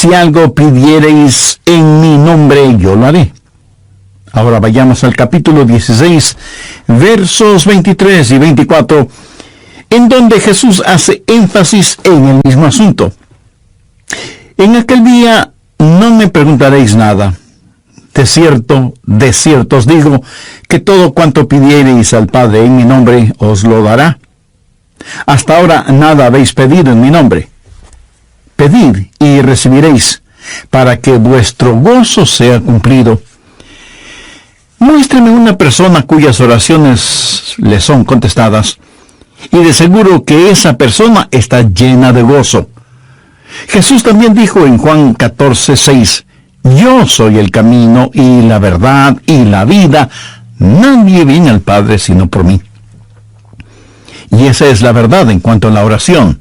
si algo pidiereis en mi nombre, yo lo haré. Ahora vayamos al capítulo 16, versos 23 y 24, en donde Jesús hace énfasis en el mismo asunto. En aquel día no me preguntaréis nada. De cierto os digo, que todo cuanto pidiereis al Padre en mi nombre, os lo dará. Hasta ahora nada habéis pedido en mi nombre. Pedid y recibiréis, para que vuestro gozo sea cumplido. Muéstrame una persona cuyas oraciones le son contestadas, y de seguro que esa persona está llena de gozo. Jesús también dijo en Juan 14:6, yo soy el camino y la verdad y la vida. Nadie viene al Padre sino por mí. Y esa es la verdad en cuanto a la oración.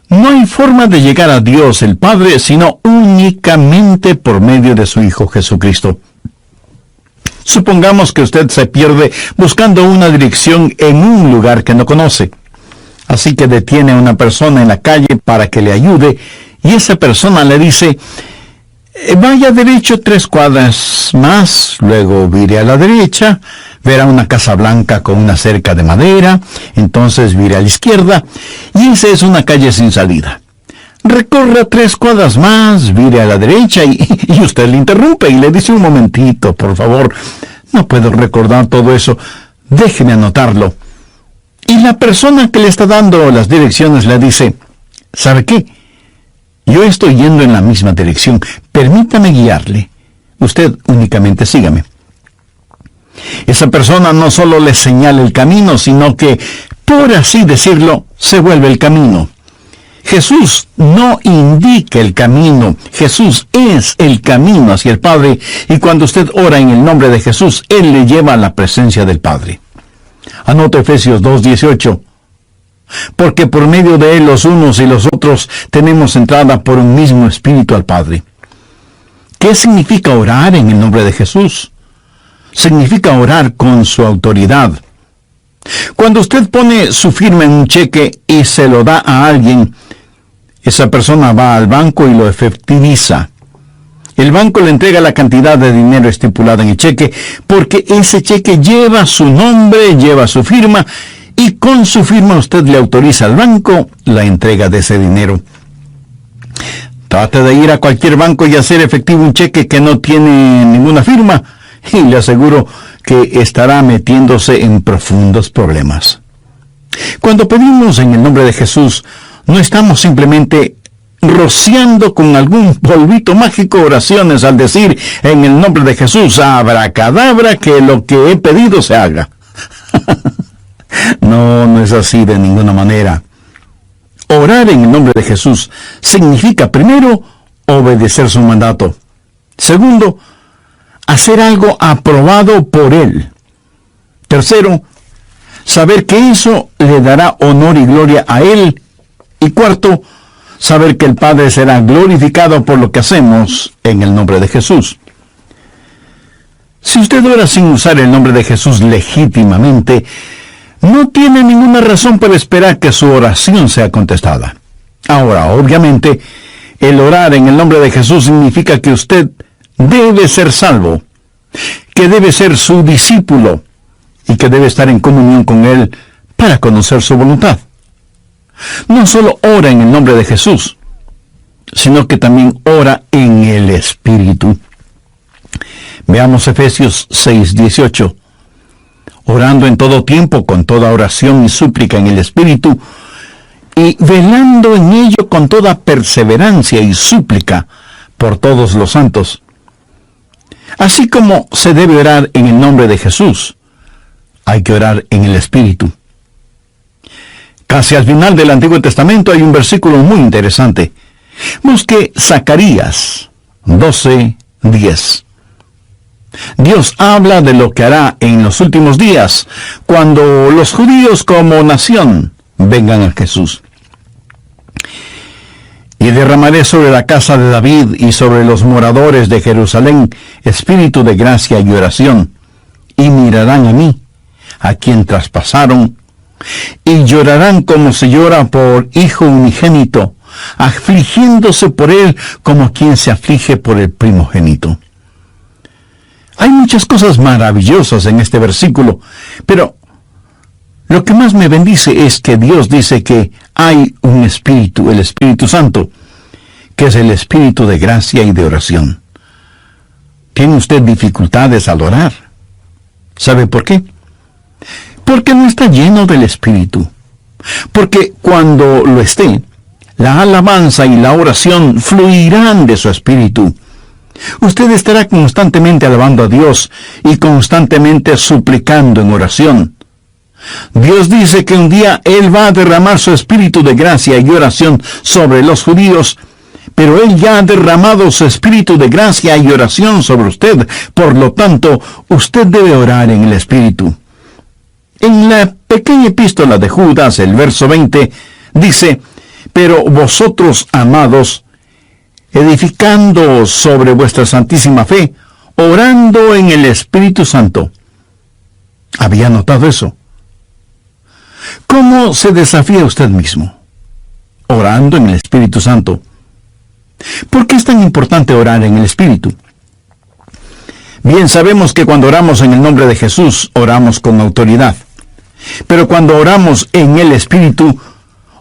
No hay forma de llegar a Dios el Padre sino únicamente por medio de su Hijo Jesucristo. Supongamos que usted se pierde buscando una dirección en un lugar que no conoce. Así que detiene a una persona en la calle para que le ayude, y esa persona le dice, vaya derecho 3 cuadras más, luego vire a la derecha, verá una casa blanca con una cerca de madera, entonces vire a la izquierda, y esa es una calle sin salida. Recorra 3 cuadras más, vire a la derecha, y usted le interrumpe y le dice, un momentito, por favor, no puedo recordar todo eso, déjeme anotarlo. Y la persona que le está dando las direcciones le dice, ¿sabe qué? Yo estoy yendo en la misma dirección, permítame guiarle. Usted únicamente sígame. Esa persona no solo le señala el camino, sino que, por así decirlo, se vuelve el camino. Jesús no indica el camino, Jesús es el camino hacia el Padre, y cuando usted ora en el nombre de Jesús, Él le lleva a la presencia del Padre. Anota Efesios 2:18. Porque por medio de Él los unos y los otros tenemos entrada por un mismo Espíritu al Padre. ¿Qué significa orar en el nombre de Jesús? Significa orar con su autoridad. Cuando usted pone su firma en un cheque y se lo da a alguien, esa persona va al banco y lo efectiviza. El banco le entrega la cantidad de dinero estipulada en el cheque, porque ese cheque lleva su nombre, lleva su firma, y con su firma usted le autoriza al banco la entrega de ese dinero. Trate de ir a cualquier banco y hacer efectivo un cheque que no tiene ninguna firma, y le aseguro que estará metiéndose en profundos problemas. Cuando pedimos en el nombre de Jesús, no estamos simplemente rociando con algún polvito mágico oraciones al decir en el nombre de Jesús, abracadabra, que lo que he pedido se haga. No es así de ninguna manera. Orar en el nombre de Jesús significa, primero, obedecer su mandato. Segundo, hacer algo aprobado por Él. Tercero, saber que eso le dará honor y gloria a Él. Y cuarto, saber que el Padre será glorificado por lo que hacemos en el nombre de Jesús. Si usted ora sin usar el nombre de Jesús legítimamente, no tiene ninguna razón para esperar que su oración sea contestada. Ahora, obviamente, el orar en el nombre de Jesús significa que usted debe ser salvo, que debe ser su discípulo y que debe estar en comunión con Él para conocer su voluntad. No solo ora en el nombre de Jesús, sino que también ora en el Espíritu. Veamos Efesios 6:18. Orando en todo tiempo, con toda oración y súplica en el Espíritu, y velando en ello con toda perseverancia y súplica por todos los santos. Así como se debe orar en el nombre de Jesús, hay que orar en el Espíritu. Casi al final del Antiguo Testamento hay un versículo muy interesante. Busque Zacarías 12:10. Dios habla de lo que hará en los últimos días, cuando los judíos como nación vengan a Jesús. Y derramaré sobre la casa de David y sobre los moradores de Jerusalén espíritu de gracia y oración, y mirarán a mí, a quien traspasaron, y llorarán como se llora por hijo unigénito, afligiéndose por él como quien se aflige por el primogénito. Hay muchas cosas maravillosas en este versículo, pero lo que más me bendice es que Dios dice que hay un Espíritu, el Espíritu Santo, que es el Espíritu de gracia y de oración. ¿Tiene usted dificultades al orar? ¿Sabe por qué? Porque no está lleno del Espíritu. Porque cuando lo esté, la alabanza y la oración fluirán de su Espíritu. Usted estará constantemente alabando a Dios y constantemente suplicando en oración. Dios dice que un día Él va a derramar su Espíritu de gracia y oración sobre los judíos, pero Él ya ha derramado su Espíritu de gracia y oración sobre usted. Por lo tanto, usted debe orar en el Espíritu. En la pequeña epístola de Judas, el verso 20, dice: pero vosotros, amados, edificando sobre vuestra santísima fe, orando en el Espíritu Santo. ¿Había notado eso? ¿Cómo se desafía usted mismo? Orando en el Espíritu Santo. ¿Por qué es tan importante orar en el Espíritu? Bien, sabemos que cuando oramos en el nombre de Jesús, oramos con autoridad. Pero cuando oramos en el Espíritu,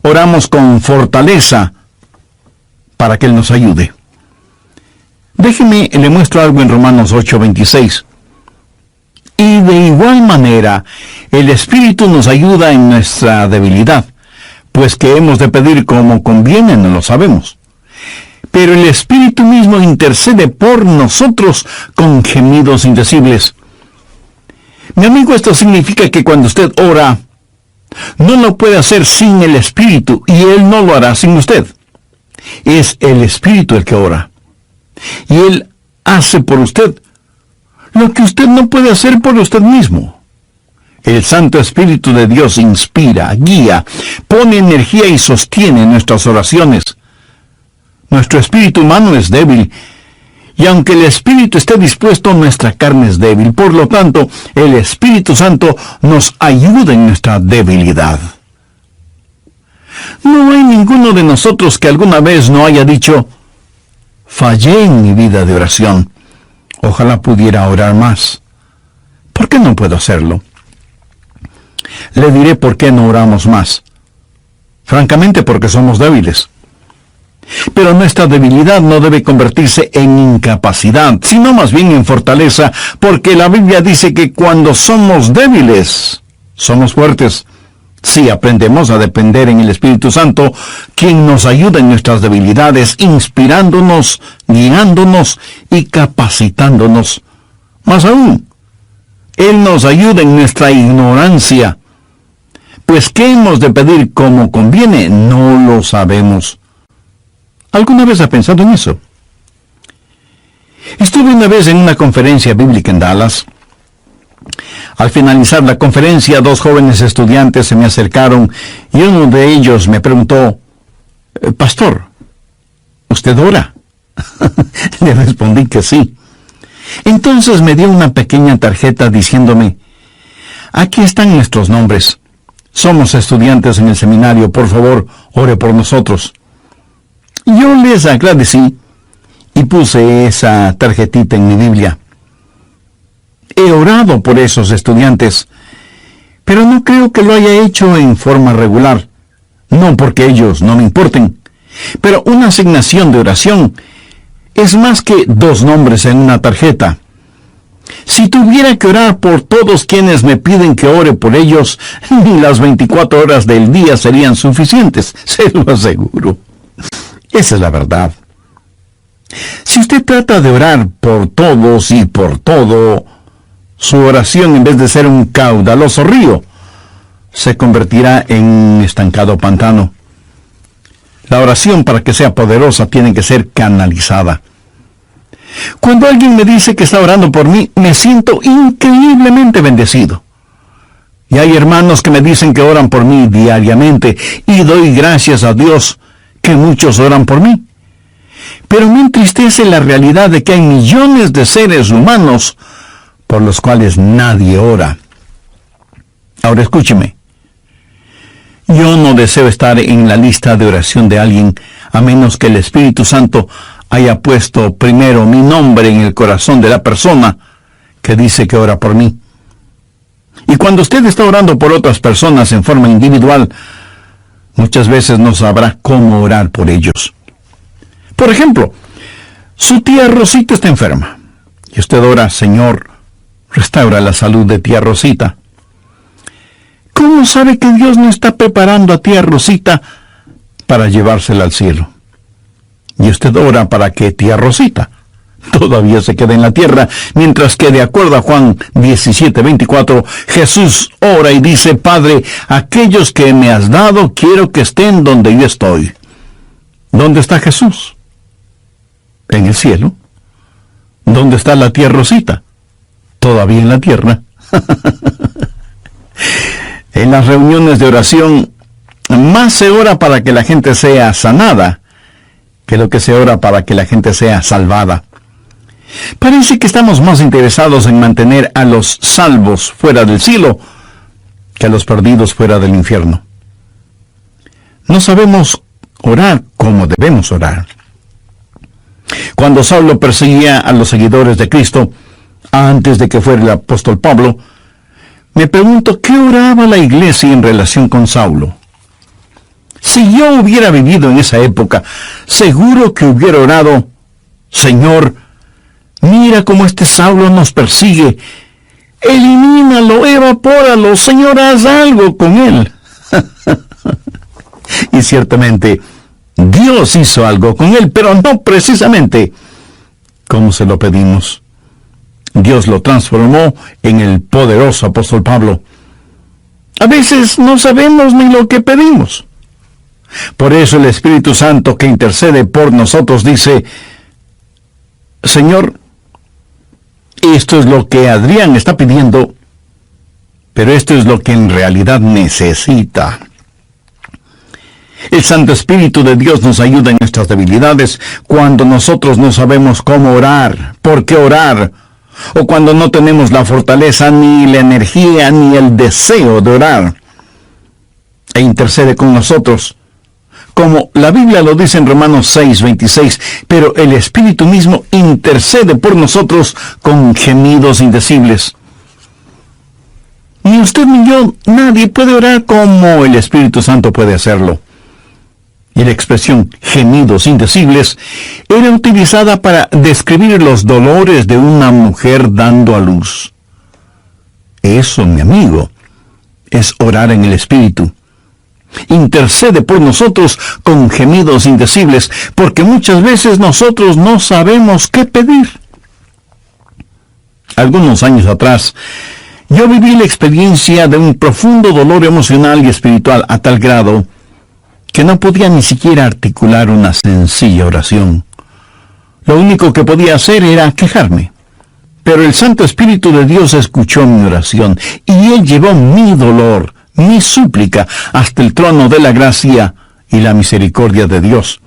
oramos con fortaleza para que Él nos ayude. Déjeme, le muestro algo en Romanos 8:26. Y de igual manera, el Espíritu nos ayuda en nuestra debilidad, pues que hemos de pedir como conviene, no lo sabemos. Pero el Espíritu mismo intercede por nosotros con gemidos indecibles. Mi amigo, esto significa que cuando usted ora, no lo puede hacer sin el Espíritu, y Él no lo hará sin usted. Es el Espíritu el que ora. Y Él hace por usted lo que usted no puede hacer por usted mismo. El Santo Espíritu de Dios inspira, guía, pone energía y sostiene nuestras oraciones. Nuestro espíritu humano es débil, y aunque el Espíritu esté dispuesto, nuestra carne es débil. Por lo tanto, el Espíritu Santo nos ayuda en nuestra debilidad. No hay ninguno de nosotros que alguna vez no haya dicho: fallé en mi vida de oración. Ojalá pudiera orar más. ¿Por qué no puedo hacerlo? Le diré por qué no oramos más. Francamente, porque somos débiles. Pero nuestra debilidad no debe convertirse en incapacidad, sino más bien en fortaleza, porque la Biblia dice que cuando somos débiles, somos fuertes. Si aprendemos a depender en el Espíritu Santo, quien nos ayuda en nuestras debilidades, inspirándonos, guiándonos y capacitándonos. Más aún, Él nos ayuda en nuestra ignorancia. Pues ¿qué hemos de pedir como conviene? No lo sabemos. ¿Alguna vez ha pensado en eso? Estuve una vez en una conferencia bíblica en Dallas. Al finalizar la conferencia, 2 jóvenes estudiantes se me acercaron y uno de ellos me preguntó: Pastor, ¿usted ora? Le respondí que sí. Entonces me dio una pequeña tarjeta diciéndome: aquí están nuestros nombres. Somos estudiantes en el seminario, por favor, ore por nosotros. Yo les agradecí y puse esa tarjetita en mi Biblia. He orado por esos estudiantes, pero no creo que lo haya hecho en forma regular. No porque ellos no me importen, pero una asignación de oración es más que 2 nombres en una tarjeta. Si tuviera que orar por todos quienes me piden que ore por ellos, ni las 24 horas del día serían suficientes, se lo aseguro. Esa es la verdad. Si usted trata de orar por todos y por todo, su oración, en vez de ser un caudaloso río, se convertirá en un estancado pantano. La oración, para que sea poderosa, tiene que ser canalizada. Cuando alguien me dice que está orando por mí, me siento increíblemente bendecido. Y hay hermanos que me dicen que oran por mí diariamente, y doy gracias a Dios que muchos oran por mí. Pero me entristece la realidad de que hay millones de seres humanos por los cuales nadie ora. Ahora escúcheme. Yo no deseo estar en la lista de oración de alguien a menos que el Espíritu Santo haya puesto primero mi nombre en el corazón de la persona que dice que ora por mí. Y cuando usted está orando por otras personas en forma individual, muchas veces no sabrá cómo orar por ellos. Por ejemplo, su tía Rosita está enferma, y usted ora: Señor, restaura la salud de tía Rosita. ¿Cómo sabe que Dios no está preparando a tía Rosita para llevársela al cielo? Y usted ora para que tía Rosita todavía se quede en la tierra, mientras que, de acuerdo a Juan 17:24, Jesús ora y dice: Padre, aquellos que me has dado, quiero que estén donde yo estoy. ¿Dónde está Jesús? En el cielo. ¿Dónde está la tía Rosita? Todavía en la tierra. En las reuniones de oración, más se ora para que la gente sea sanada que lo que se ora para que la gente sea salvada. Parece que estamos más interesados en mantener a los salvos fuera del cielo que a los perdidos fuera del infierno. No sabemos orar como debemos orar. Cuando Saulo perseguía a los seguidores de Cristo, antes de que fuera el apóstol Pablo, me pregunto qué oraba la iglesia en relación con Saulo. Si yo hubiera vivido en esa época, seguro que hubiera orado: Señor, mira cómo este Saulo nos persigue. Elimínalo, evapóralo, Señor, haz algo con él. Y ciertamente, Dios hizo algo con él, pero no precisamente como se lo pedimos. Dios lo transformó en el poderoso apóstol Pablo. A veces no sabemos ni lo que pedimos. Por eso el Espíritu Santo, que intercede por nosotros, dice: Señor, esto es lo que Adrián está pidiendo, pero esto es lo que en realidad necesita. El Santo Espíritu de Dios nos ayuda en nuestras debilidades, cuando nosotros no sabemos cómo orar, por qué orar, o cuando no tenemos la fortaleza, ni la energía, ni el deseo de orar. E intercede con nosotros, como la Biblia lo dice en Romanos 6:26, pero el Espíritu mismo intercede por nosotros con gemidos indecibles. Ni usted ni yo, nadie puede orar como el Espíritu Santo puede hacerlo. Y la expresión gemidos indecibles era utilizada para describir los dolores de una mujer dando a luz. Eso, mi amigo, es orar en el Espíritu. Intercede por nosotros con gemidos indecibles, porque muchas veces nosotros no sabemos qué pedir. Algunos años atrás, yo viví la experiencia de un profundo dolor emocional y espiritual a tal grado que no podía ni siquiera articular una sencilla oración. Lo único que podía hacer era quejarme. Pero el Santo Espíritu de Dios escuchó mi oración, y Él llevó mi dolor, mi súplica, hasta el trono de la gracia y la misericordia de Dios.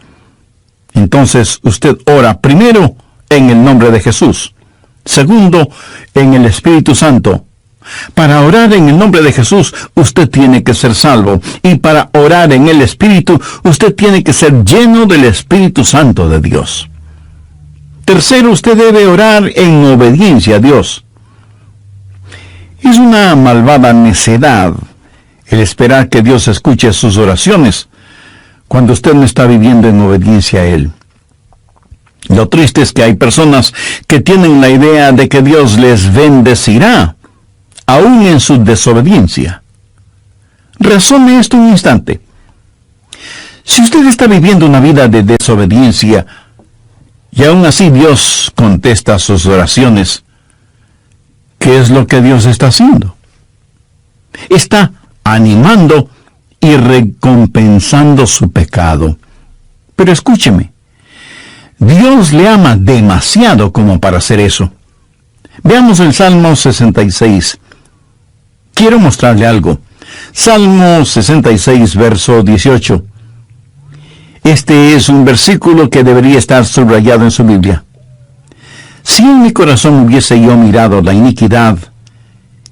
Entonces usted ora primero en el nombre de Jesús, segundo en el Espíritu Santo. Para orar en el nombre de Jesús, usted tiene que ser salvo, y para orar en el Espíritu, usted tiene que ser lleno del Espíritu Santo de Dios. Tercero, usted debe orar en obediencia a Dios. Es una malvada necedad el esperar que Dios escuche sus oraciones cuando usted no está viviendo en obediencia a Él. Lo triste es que hay personas que tienen la idea de que Dios les bendecirá, aún en su desobediencia. Razone esto un instante. Si usted está viviendo una vida de desobediencia, y aún así Dios contesta sus oraciones, ¿qué es lo que Dios está haciendo? Está animando y recompensando su pecado. Pero escúcheme, Dios le ama demasiado como para hacer eso. Veamos el Salmo 66. Quiero mostrarle algo. Salmo 66, verso 18. Este es un versículo que debería estar subrayado en su Biblia. Si en mi corazón hubiese yo mirado la iniquidad,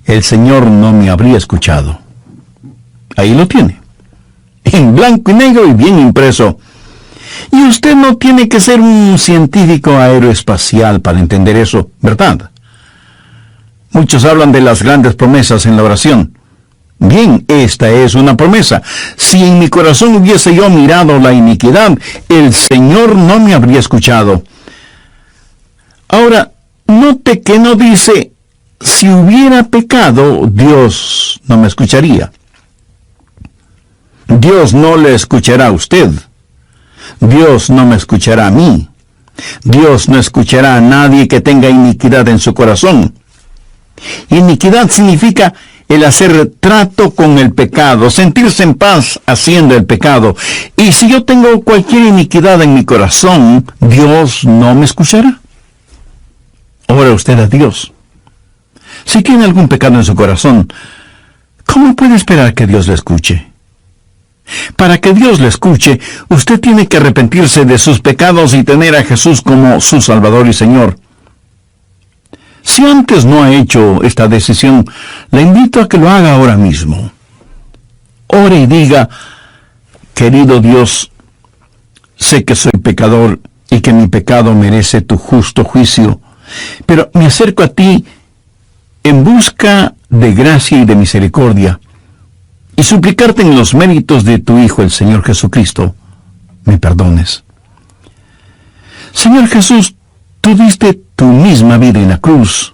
el Señor no me habría escuchado. Ahí lo tiene, en blanco y negro y bien impreso. Y usted no tiene que ser un científico aeroespacial para entender eso, ¿verdad? Muchos hablan de las grandes promesas en la oración. Bien, esta es una promesa. Si en mi corazón hubiese yo mirado la iniquidad, el Señor no me habría escuchado. Ahora, note que no dice, si hubiera pecado, Dios no me escucharía. Dios no le escuchará a usted. Dios no me escuchará a mí. Dios no escuchará a nadie que tenga iniquidad en su corazón. Iniquidad significa el hacer trato con el pecado, sentirse en paz haciendo el pecado. Y si yo tengo cualquier iniquidad en mi corazón, ¿Dios no me escuchará? Ora usted a Dios. Si tiene algún pecado en su corazón, ¿cómo puede esperar que Dios le escuche? Para que Dios le escuche, usted tiene que arrepentirse de sus pecados y tener a Jesús como su Salvador y Señor. Si antes no ha hecho esta decisión, le invito a que lo haga ahora mismo. Ore y diga, querido Dios, sé que soy pecador y que mi pecado merece tu justo juicio, pero me acerco a ti en busca de gracia y de misericordia, y suplicarte en los méritos de tu Hijo, el Señor Jesucristo, me perdones. Señor Jesús, tú diste tu misma vida en la cruz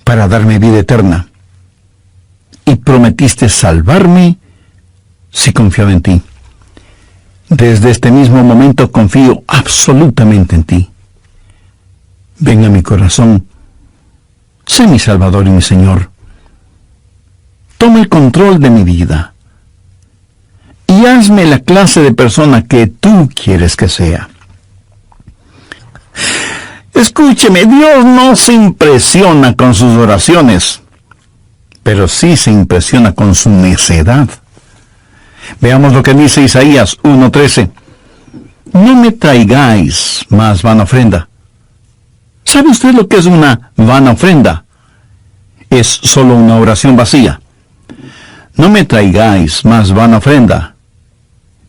para darme vida eterna, y prometiste salvarme si confiaba en ti. Desde este mismo momento confío absolutamente en ti. Ven a mi corazón, sé mi Salvador y mi Señor. Toma el control de mi vida y hazme la clase de persona que tú quieres que sea. Escúcheme, Dios no se impresiona con sus oraciones, pero sí se impresiona con su necedad. Veamos lo que dice Isaías 1:13. No me traigáis más vana ofrenda. ¿Sabe usted lo que es una vana ofrenda? Es solo una oración vacía. No me traigáis más vana ofrenda.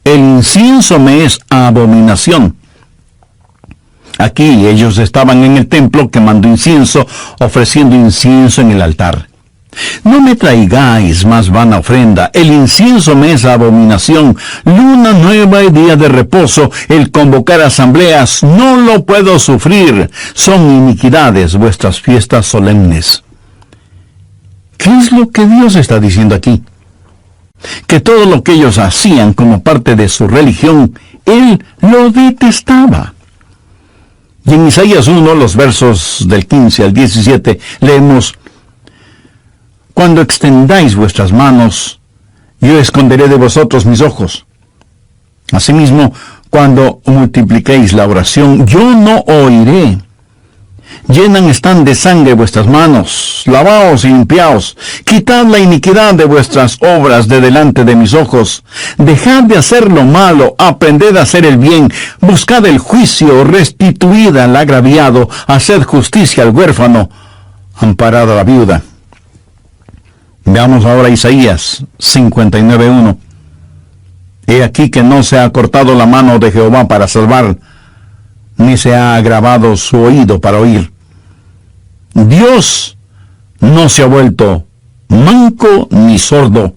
El incienso me es abominación. Aquí ellos estaban en el templo quemando incienso, ofreciendo incienso en el altar. No me traigáis más vana ofrenda. El incienso me es abominación. Luna nueva y día de reposo, el convocar asambleas, no lo puedo sufrir. Son iniquidades vuestras fiestas solemnes. ¿Qué es lo que Dios está diciendo aquí? Que todo lo que ellos hacían como parte de su religión, Él lo detestaba. Y en Isaías 1, los versos del 15 al 17, leemos: Cuando extendáis vuestras manos, yo esconderé de vosotros mis ojos. Asimismo, cuando multipliquéis la oración, yo no oiré. Llenan están de sangre vuestras manos, lavaos y limpiaos, quitad la iniquidad de vuestras obras de delante de mis ojos, dejad de hacer lo malo, aprended a hacer el bien, buscad el juicio, restituid al agraviado, haced justicia al huérfano, amparad a la viuda. Veamos ahora Isaías 59:1. He aquí que no se ha cortado la mano de Jehová para salvar, ni se ha agravado su oído para oír. Dios no se ha vuelto manco ni sordo,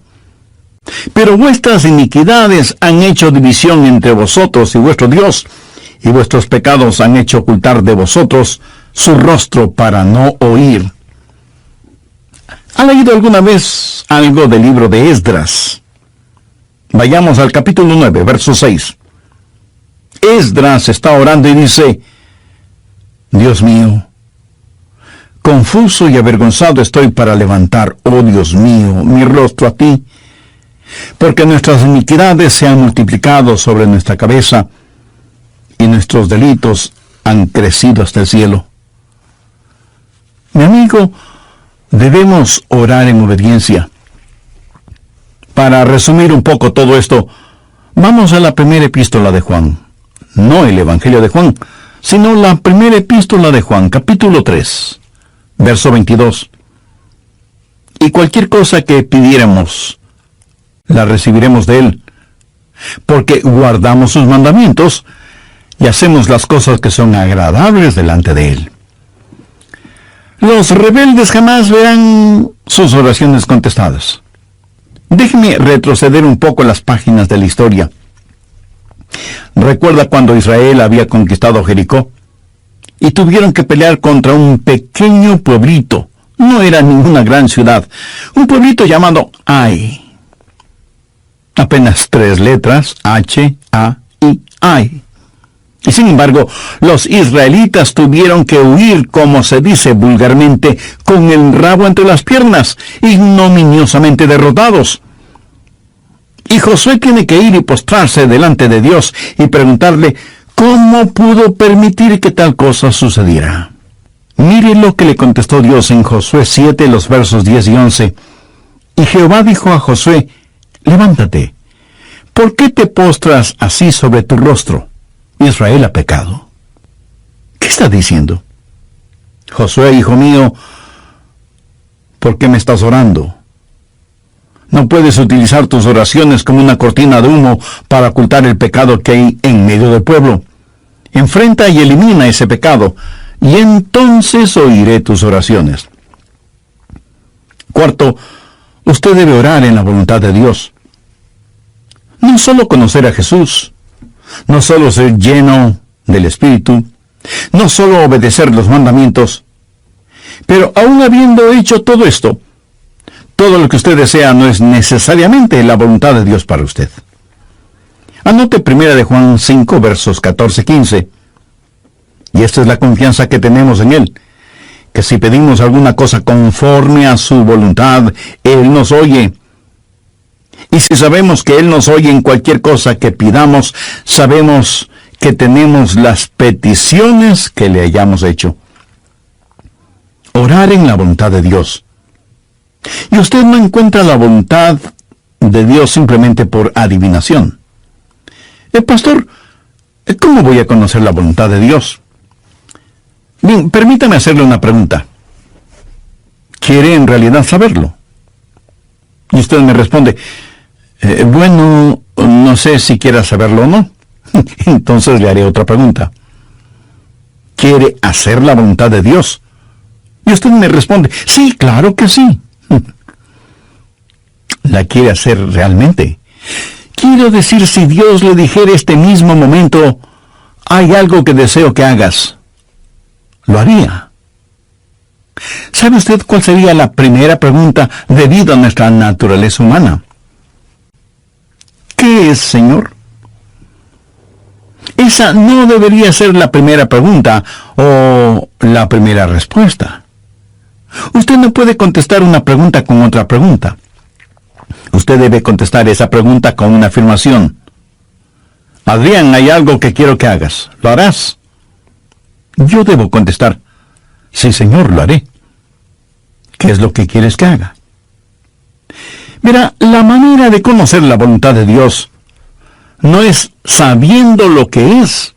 pero vuestras iniquidades han hecho división entre vosotros y vuestro Dios, y vuestros pecados han hecho ocultar de vosotros su rostro para no oír. ¿Ha leído alguna vez algo del libro de Esdras? Vayamos al capítulo 9, verso 6. Esdras está orando y dice: Dios mío, confuso y avergonzado estoy para levantar, oh Dios mío, mi rostro a ti, porque nuestras iniquidades se han multiplicado sobre nuestra cabeza, y nuestros delitos han crecido hasta el cielo. Mi amigo, debemos orar en obediencia. Para resumir un poco todo esto, vamos a la primera epístola de Juan. No el Evangelio de Juan, sino la primera epístola de Juan, capítulo 3, verso 22. Y cualquier cosa que pidiéramos, la recibiremos de Él, porque guardamos sus mandamientos y hacemos las cosas que son agradables delante de Él. Los rebeldes jamás verán sus oraciones contestadas. Déjeme retroceder un poco las páginas de la historia. ¿Recuerda cuando Israel había conquistado Jericó? Y tuvieron que pelear contra un pequeño pueblito. No era ninguna gran ciudad. Un pueblito llamado Ai. Apenas 3 letras, H-A-I, Ai. Y sin embargo, los israelitas tuvieron que huir, como se dice vulgarmente, con el rabo entre las piernas, ignominiosamente derrotados. Y Josué tiene que ir y postrarse delante de Dios y preguntarle cómo pudo permitir que tal cosa sucediera. Mire lo que le contestó Dios en Josué 7, los versos 10 y 11. Y Jehová dijo a Josué, levántate, ¿por qué te postras así sobre tu rostro? Israel ha pecado. ¿Qué está diciendo? Josué, hijo mío, ¿por qué me estás orando? No puedes utilizar tus oraciones como una cortina de humo para ocultar el pecado que hay en medio del pueblo. Enfrenta y elimina ese pecado, y entonces oiré tus oraciones. Cuarto, usted debe orar en la voluntad de Dios. No solo conocer a Jesús, no solo ser lleno del Espíritu, no solo obedecer los mandamientos, pero aún habiendo hecho todo esto, todo lo que usted desea no es necesariamente la voluntad de Dios para usted. Anote 1 de Juan 5, versos 14-15. Y esta es la confianza que tenemos en Él, que si pedimos alguna cosa conforme a su voluntad, Él nos oye. Y si sabemos que Él nos oye en cualquier cosa que pidamos, sabemos que tenemos las peticiones que le hayamos hecho. Orar en la voluntad de Dios. Y usted no encuentra la voluntad de Dios simplemente por adivinación. Pastor, ¿cómo voy a conocer la voluntad de Dios? Bien, permítame hacerle una pregunta. ¿Quiere en realidad saberlo? Y usted me responde, bueno, no sé si quiera saberlo o no. Entonces le haré otra pregunta. ¿Quiere hacer la voluntad de Dios? Y usted me responde, sí, claro que sí. ¿La quiere hacer realmente? Quiero decir, si Dios le dijera este mismo momento, hay algo que deseo que hagas, ¿lo haría? ¿Sabe usted cuál sería la primera pregunta debido a nuestra naturaleza humana? ¿Qué es, Señor? Esa no debería ser la primera pregunta o la primera respuesta. Usted no puede contestar una pregunta con otra pregunta. Usted debe contestar esa pregunta con una afirmación. Adrián, hay algo que quiero que hagas. ¿Lo harás? Yo debo contestar, sí, Señor, lo haré. ¿Qué es lo que quieres que haga? Mira, la manera de conocer la voluntad de Dios no es sabiendo lo que es,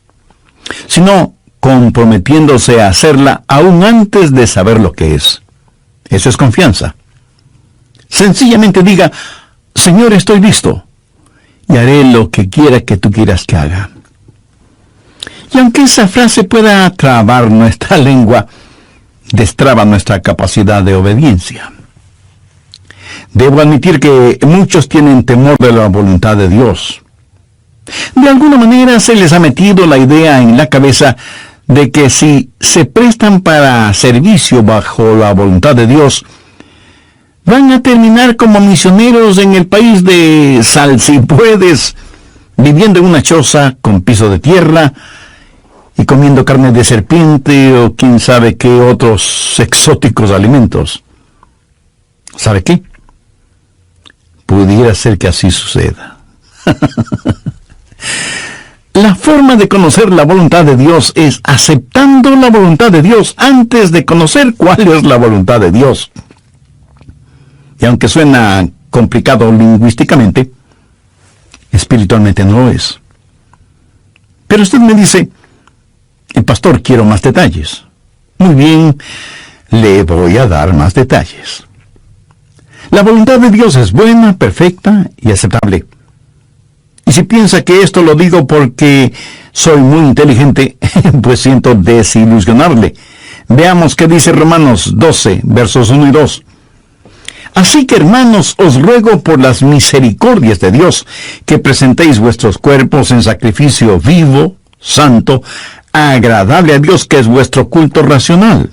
sino comprometiéndose a hacerla aún antes de saber lo que es. Eso es confianza. Sencillamente diga, Señor, estoy listo, y haré lo que quiera que tú quieras que haga. Y aunque esa frase pueda trabar nuestra lengua, destraba nuestra capacidad de obediencia. Debo admitir que muchos tienen temor de la voluntad de Dios. De alguna manera se les ha metido la idea en la cabeza de que si se prestan para servicio bajo la voluntad de Dios, van a terminar como misioneros en el país de Salsipuedes, viviendo en una choza con piso de tierra y comiendo carne de serpiente o quién sabe qué otros exóticos alimentos. ¿Sabe qué? Pudiera ser que así suceda. La forma de conocer la voluntad de Dios es aceptando la voluntad de Dios antes de conocer cuál es la voluntad de Dios. Y aunque suena complicado lingüísticamente, espiritualmente no lo es. Pero usted me dice, pastor, quiero más detalles. Muy bien, le voy a dar más detalles. La voluntad de Dios es buena, perfecta y aceptable. Y si piensa que esto lo digo porque soy muy inteligente, pues siento desilusionarle. Veamos qué dice Romanos 12, versos 1 y 2. Así que, hermanos, os ruego por las misericordias de Dios, que presentéis vuestros cuerpos en sacrificio vivo, santo, agradable a Dios, que es vuestro culto racional.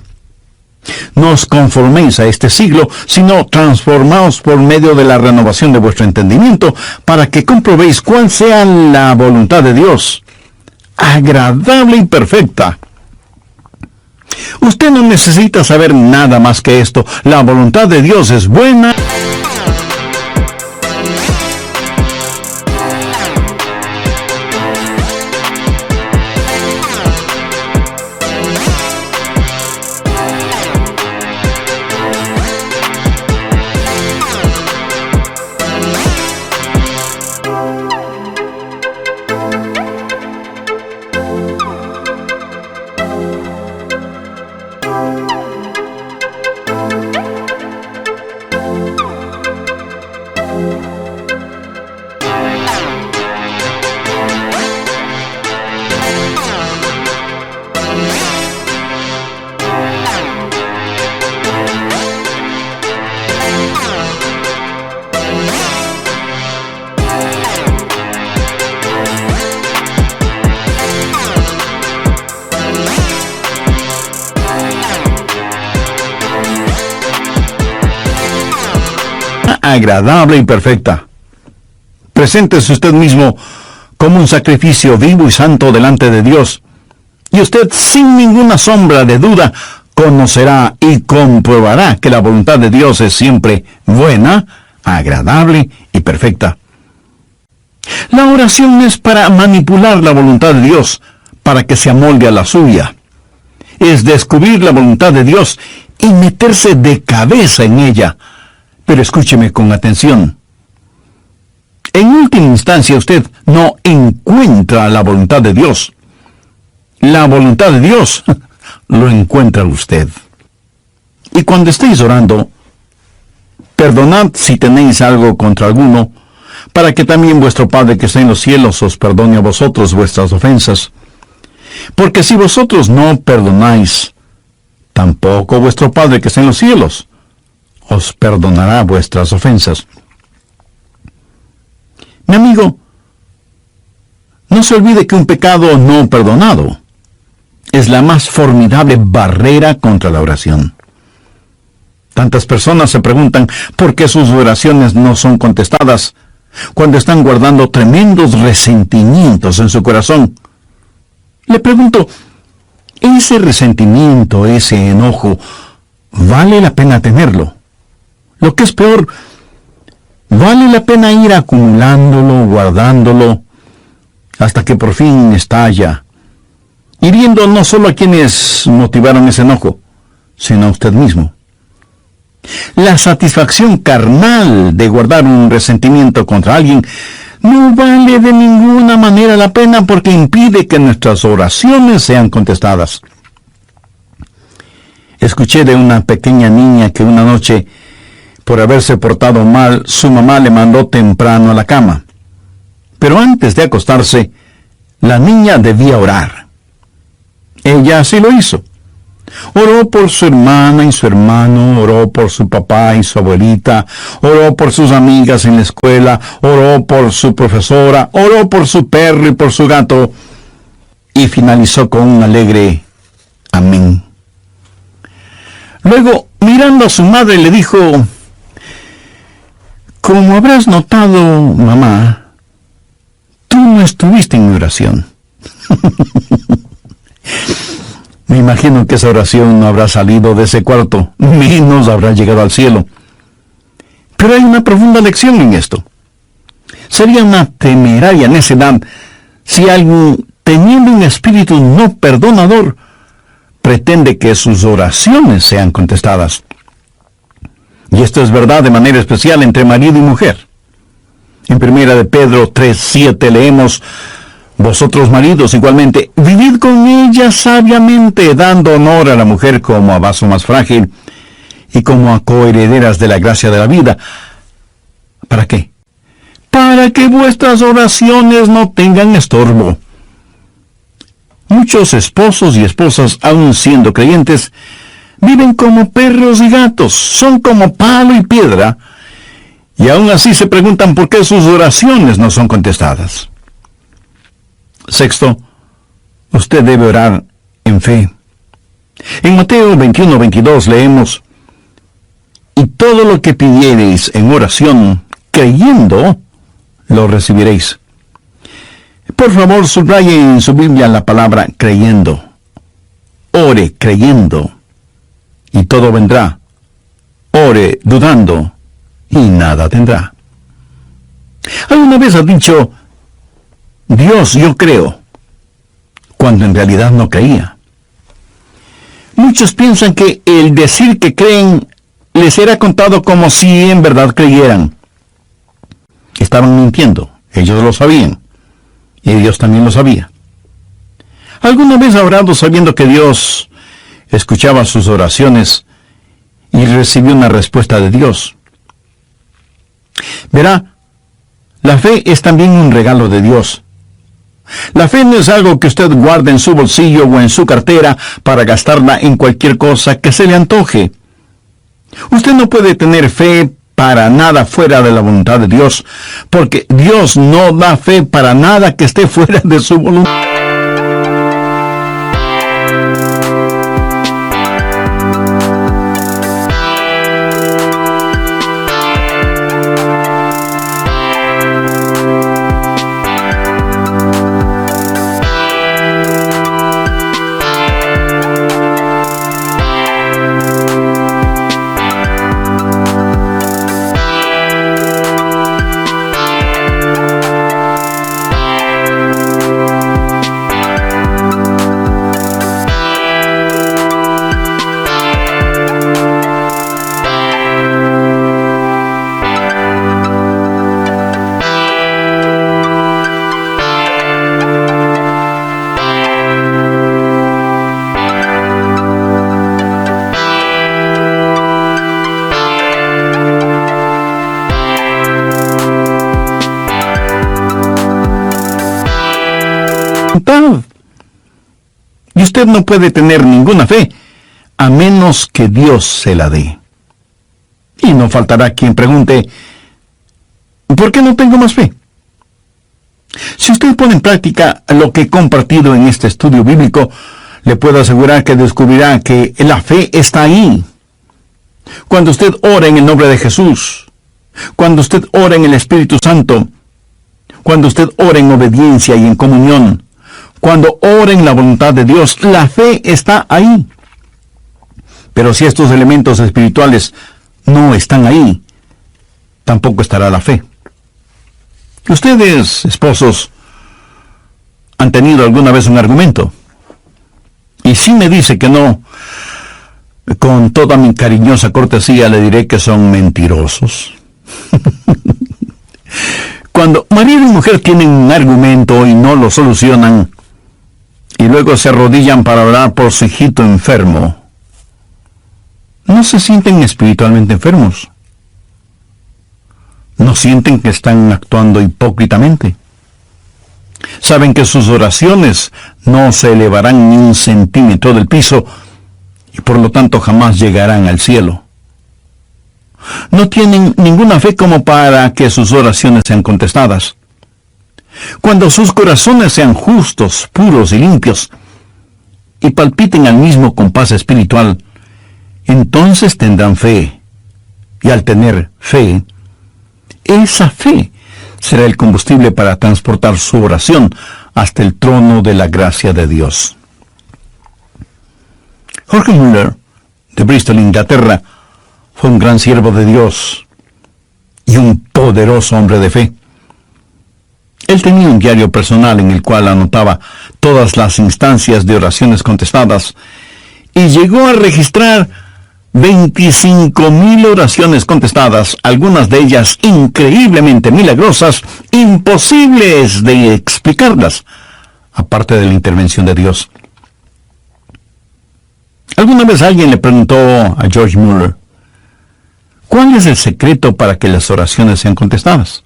No os conforméis a este siglo, sino transformaos por medio de la renovación de vuestro entendimiento, para que comprobéis cuál sea la voluntad de Dios, agradable y perfecta. Usted no necesita saber nada más que esto. La voluntad de Dios es buena. Agradable y perfecta. Preséntese usted mismo como un sacrificio vivo y santo delante de Dios, y usted, sin ninguna sombra de duda, conocerá y comprobará que la voluntad de Dios es siempre buena, agradable y perfecta. La oración es para manipular la voluntad de Dios, para que se amolde a la suya. Es descubrir la voluntad de Dios y meterse de cabeza en ella. Pero escúcheme con atención. En última instancia, usted no encuentra la voluntad de Dios. La voluntad de Dios lo encuentra usted. Y cuando estéis orando, perdonad si tenéis algo contra alguno, para que también vuestro Padre que está en los cielos os perdone a vosotros vuestras ofensas. Porque si vosotros no perdonáis, tampoco vuestro Padre que está en los cielos os perdonará vuestras ofensas. Mi amigo, no se olvide que un pecado no perdonado es la más formidable barrera contra la oración. Tantas personas se preguntan por qué sus oraciones no son contestadas cuando están guardando tremendos resentimientos en su corazón. Le pregunto, ¿ese resentimiento, ese enojo, vale la pena tenerlo? Lo que es peor, vale la pena ir acumulándolo, guardándolo, hasta que por fin estalla, hiriendo no solo a quienes motivaron ese enojo, sino a usted mismo. La satisfacción carnal de guardar un resentimiento contra alguien no vale de ninguna manera la pena, porque impide que nuestras oraciones sean contestadas. Escuché de una pequeña niña que una noche, por haberse portado mal, su mamá le mandó temprano a la cama. Pero antes de acostarse, la niña debía orar. Ella así lo hizo. Oró por su hermana y su hermano, oró por su papá y su abuelita, oró por sus amigas en la escuela, oró por su profesora, oró por su perro y por su gato, y finalizó con un alegre amén. Luego, mirando a su madre, le dijo: como habrás notado, mamá, tú no estuviste en mi oración. Me imagino que esa oración no habrá salido de ese cuarto, menos habrá llegado al cielo. Pero hay una profunda lección en esto. Sería una temeraria necedad si alguien, teniendo un espíritu no perdonador, pretende que sus oraciones sean contestadas. Y esto es verdad de manera especial entre marido y mujer. En 1 de Pedro 3:7 leemos: vosotros maridos igualmente, vivid con ella sabiamente, dando honor a la mujer como a vaso más frágil y como a coherederas de la gracia de la vida. ¿Para qué? Para para que vuestras oraciones no tengan estorbo. Muchos esposos y esposas, aun siendo creyentes, viven como perros y gatos, son como palo y piedra, y aún así se preguntan por qué sus oraciones no son contestadas. Sexto, usted debe orar en fe. En Mateo 21:22 leemos: y todo lo que pidiereis en oración, creyendo, lo recibiréis. Por favor, subraye en su Biblia la palabra creyendo. Ore creyendo, y todo vendrá. Ore dudando, y nada tendrá. ¿Alguna vez has dicho, Dios, yo creo, cuando en realidad no creía? Muchos piensan que el decir que creen les era contado como si en verdad creyeran. Estaban mintiendo, ellos lo sabían, y Dios también lo sabía. ¿Alguna vez ha orado sabiendo que Dios escuchaba sus oraciones y recibió una respuesta de Dios? Verá, la fe es también un regalo de Dios. La fe no es algo que usted guarde en su bolsillo o en su cartera para gastarla en cualquier cosa que se le antoje. Usted no puede tener fe para nada fuera de la voluntad de Dios, porque Dios no da fe para nada que esté fuera de su voluntad. Y usted no puede tener ninguna fe a menos que Dios se la dé. Y no faltará quien pregunte, ¿por qué no tengo más fe? Si usted pone en práctica lo que he compartido en este estudio bíblico, le puedo asegurar que descubrirá que la fe está ahí. Cuando usted ora en el nombre de Jesús, cuando usted ora en el Espíritu Santo, cuando usted ora en obediencia y en comunión, cuando ora en la voluntad de Dios, la fe está ahí. Pero si estos elementos espirituales no están ahí, tampoco estará la fe. Ustedes, esposos, han tenido alguna vez un argumento. Y si me dice que no, con toda mi cariñosa cortesía le diré que son mentirosos. Cuando marido y mujer tienen un argumento y no lo solucionan, y luego se arrodillan para orar por su hijito enfermo, ¿no se sienten espiritualmente enfermos? ¿No sienten que están actuando hipócritamente? Saben que sus oraciones no se elevarán ni un centímetro del piso y por lo tanto jamás llegarán al cielo. No tienen ninguna fe como para que sus oraciones sean contestadas. Cuando sus corazones sean justos, puros y limpios, y palpiten al mismo compás espiritual, entonces tendrán fe. Y al tener fe, esa fe será el combustible para transportar su oración hasta el trono de la gracia de Dios. Jorge Muller, de Bristol, Inglaterra, fue un gran siervo de Dios y un poderoso hombre de fe. Él tenía un diario personal en el cual anotaba todas las instancias de oraciones contestadas y llegó a registrar 25,000 oraciones contestadas, algunas de ellas increíblemente milagrosas, imposibles de explicarlas, aparte de la intervención de Dios. Alguna vez alguien le preguntó a George Muller, ¿cuál es el secreto para que las oraciones sean contestadas?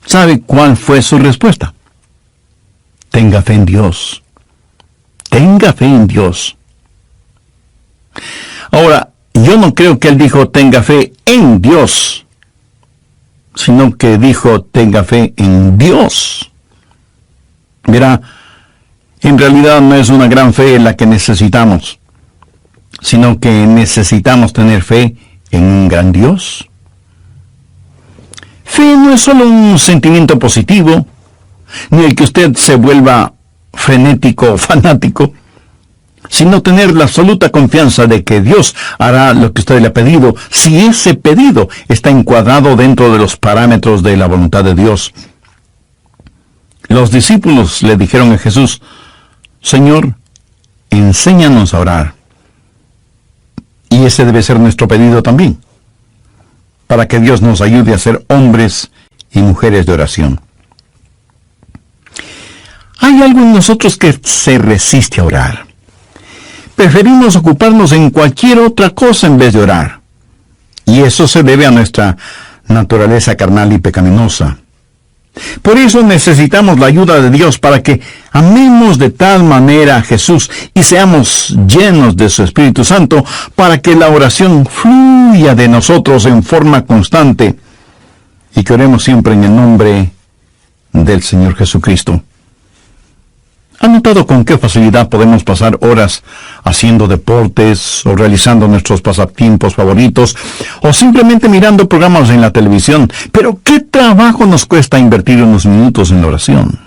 ¿Sabe cuál fue su respuesta? Tenga fe en Dios. Tenga fe en Dios. Ahora, yo no creo que él dijo tenga fe en Dios, sino que dijo tenga fe en Dios. Mira, en realidad no es una gran fe la que necesitamos, sino que necesitamos tener fe en un gran Dios. Fe no es solo un sentimiento positivo, ni el que usted se vuelva frenético o fanático, sino tener la absoluta confianza de que Dios hará lo que usted le ha pedido, si ese pedido está encuadrado dentro de los parámetros de la voluntad de Dios. Los discípulos le dijeron a Jesús, Señor, enséñanos a orar. Y ese debe ser nuestro pedido también, para que Dios nos ayude a ser hombres y mujeres de oración. Hay algo en nosotros que se resiste a orar. Preferimos ocuparnos en cualquier otra cosa en vez de orar. Y eso se debe a nuestra naturaleza carnal y pecaminosa. Por eso necesitamos la ayuda de Dios para que amemos de tal manera a Jesús y seamos llenos de su Espíritu Santo para que la oración fluya de nosotros en forma constante y que oremos siempre en el nombre del Señor Jesucristo. ¿Han notado con qué facilidad podemos pasar horas haciendo deportes o realizando nuestros pasatiempos favoritos o simplemente mirando programas en la televisión? Pero ¿qué trabajo nos cuesta invertir unos minutos en la oración?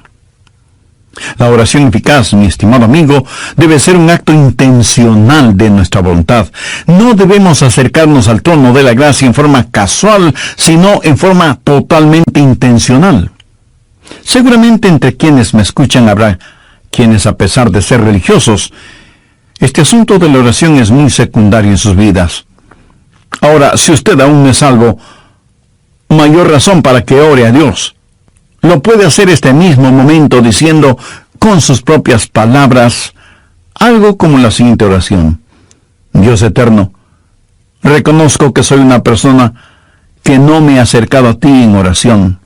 La oración eficaz, mi estimado amigo, debe ser un acto intencional de nuestra voluntad. No debemos acercarnos al trono de la gracia en forma casual, sino en forma totalmente intencional. Seguramente entre quienes me escuchan habrá quienes, a pesar de ser religiosos, este asunto de la oración es muy secundario en sus vidas. Ahora, si usted aún no es salvo, mayor razón para que ore a Dios. Lo puede hacer este mismo momento diciendo con sus propias palabras algo como la siguiente oración. Dios eterno, reconozco que soy una persona que no me he acercado a ti en oración.